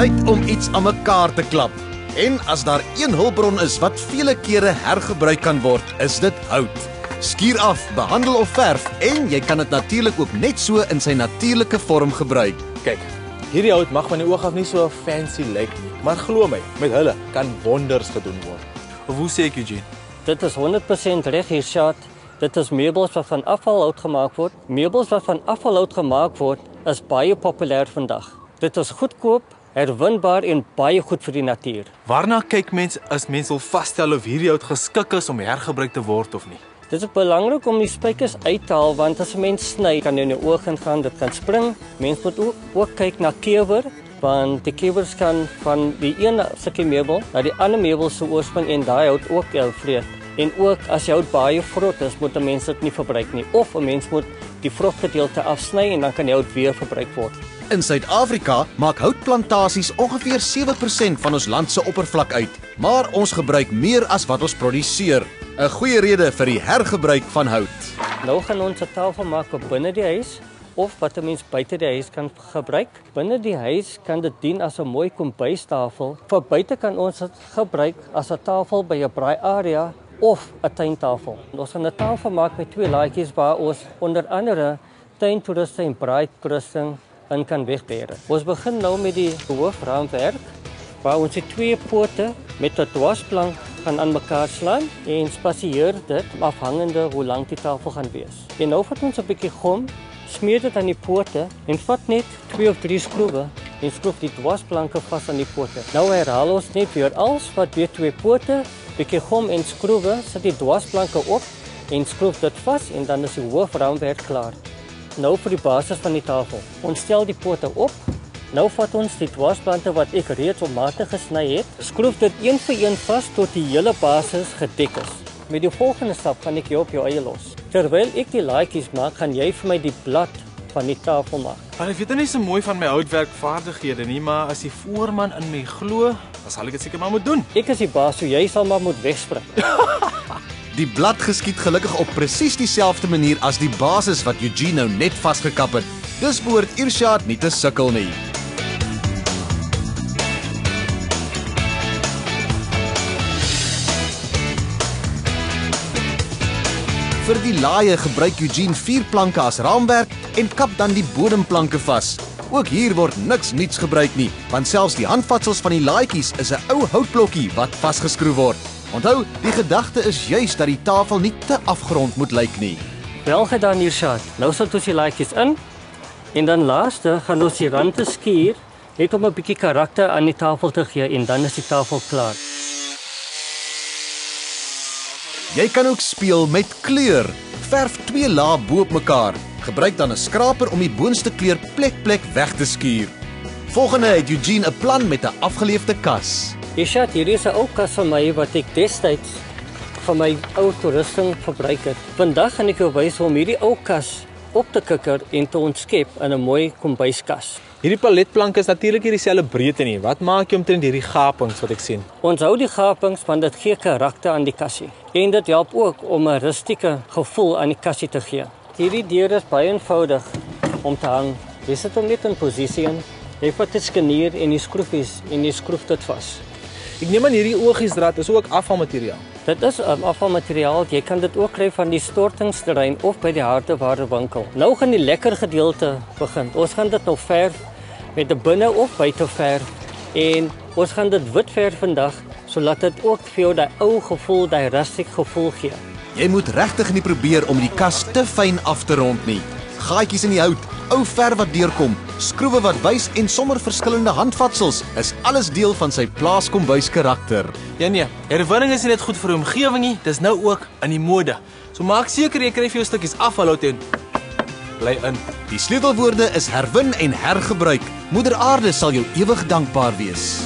Tyd om iets aan mekaar te klap. En as daar een hulpbron is wat vele kere hergebruik kan word, is dit hout. Skuur af, behandel of verf en jy kan dit natuurlik ook net so in sy natuurlike vorm gebruik. Kyk, hierdie hout mag van die oog af nie so fancy lyk nie, maar glo my, met hulle kan wonders gedoen word. Of hoe sê ek, Eugene? Dit is 100% reg, Irshad. Dit is meubels wat van afvalhout gemaak word. Meubels wat van afvalhout gemaak word, is baie populêr vandag. Dit is goedkoop, herwinbaar en baie goed vir die natuur. Waarna kyk mens as mens wil vasstel of hierdie hout geskik is om hergebruik te word of nie? Dit is belangrik om die spykers uit te haal, want as 'n mens sny, kan jy in die oog ingaan, dit kan spring. Mens moet ook kyk na kewer, want die kewers kan van die ene stukkie meubel na die ander meubel se oorspring en daai hout ook vreet. En ook as jou hout baie vrot is, moet 'n mens dit nie verbruik nie. Of 'n mens moet die vrotgedeelte afsny en dan kan die hout weer verbruik word. In Suid-Afrika maak houtplantasies ongeveer 7% van ons land se oppervlak uit, maar ons gebruik meer as wat ons produseer. 'n Goeie rede vir die hergebruik van hout. Nou gaan ons 'n tafel maak vir binne die huis of wat 'n mens buite die huis kan gebruik. Binne die huis kan dit dien as 'n mooi kombuistafel. Vir buite kan ons dit gebruik as 'n tafel by 'n braaiarea of 'n tuintafel. Ons gaan 'n tafel maak met twee laadjies waar ons onder andere tuintoeriste en braaitoerusting in kan wegbere. Ons begin nou met die hoofraamwerk waar ons die twee pote met 'n dwarsplank gaan aan mekaar slaan en spasieer dit afhangende hoe lank die tafel gaan wees. En nou vat ons 'n bietjie gom, smeer dit aan die pote en vat net 2 of 3 skroewe en skroef die dwarsplanke vas aan die pote. Nou herhaal ons net weer alles, vat weer 2 pote, bietjie gom en skroewe, sit die dwarsplanke op en skroef dit vas en dan is die hoofraamwerk klaar. Nou vir die basis van die tafel. Ons stel die pote op. Nou vat ons die dwarsplanke wat ek reeds op mate gesny het, skroef dit een vir een vas tot die hele basis gedek is. Met die volgende stap gaan ek jou op jou eie los. Terwyl ek die laadjies maak, gaan jy vir my die blad van die tafel maak. Maar ek weet nie so mooi van my houtwerkvaardighede nie, maar as die voorman in my glo, dan sal ek dit seker maar moet doen. Ek is die baas, so jy sal maar moet wegspring. Die blad geskied gelukkig op presies dieselfde manier as die basis wat Eugene nou net vasgekap het. Dus behoort Irshad nie te sukkel nie. Vir die laaie gebruik Eugene 4 planke as raamwerk en kap dan die bodemplanke vas. Ook hier word niks nuuts gebruik nie, want selfs die handvatsels van die laadjies is 'n ou houtblokkie wat vasgeskroef word. Onthou, die gedagte is juis dat die tafel nie te afgerond moet lyk nie. Wel gedaan, Irshad. Nou sit ons die laadjies in en dan laaste gaan ons die rande skuur net om 'n bietjie karakter aan die tafel te gee en dan is die tafel klaar. Jy kan ook speel met kleur. Verf 2 lae bo op mekaar. Gebruik dan 'n skraper om die boonste kleur plek weg te skuur. Volgende het Eugene 'n plan met 'n afgeleefde kas. Irshad, hier is 'n ou kas van my wat ek destyds vir my ou toerusting verbruik het. Vandag gaan ek jou wys hoe om hierdie ou kas op te kikker en te ontskep in 'n mooi kombuiskas. Hierdie paletplank is natuurlik nie dieselfde breedte nie. Wat maak jy omtrent hierdie gapings wat ek sien? Ons hou die gapings want dit gee karakter aan die kassie. En dit help ook om 'n rustieke gevoel aan die kassie te gee. Hierdie deur is baie eenvoudig om te hang. Jy sit hom net in posisie in. Jy vat 'n skenier en die skroefies en jy skroef dit vas. Ek neem aan hierdie oogiesdraad is ook afvalmateriaal. Dit is afvalmateriaal. Jy kan dit ook kry van die stortingsterrein of by die hardewarewinkel. Nou gaan die lekker gedeelte begin. Ons gaan dit nou verf met 'n binne of buite verf en ons gaan dit wit verf vandag sodat dit ook vir jou daai ou gevoel, daai rustiek gevoel gee. Jy moet regtig nie probeer om die kas te fyn af te rond nie. Gaatjies in die hout, ou verf wat deurkom, skroewe wat wys en sommer verskillende handvatsels is alles deel van sy plaaskombuis karakter. Ja nee, herwinning is nie net goed vir die omgewing nie, dis nou ook in die mode. So maak seker jy kry vir jou stukkies afvalhout en bly in. Die sleutelwoorde is herwin en hergebruik. Moeder Aarde sal jou ewig dankbaar wees.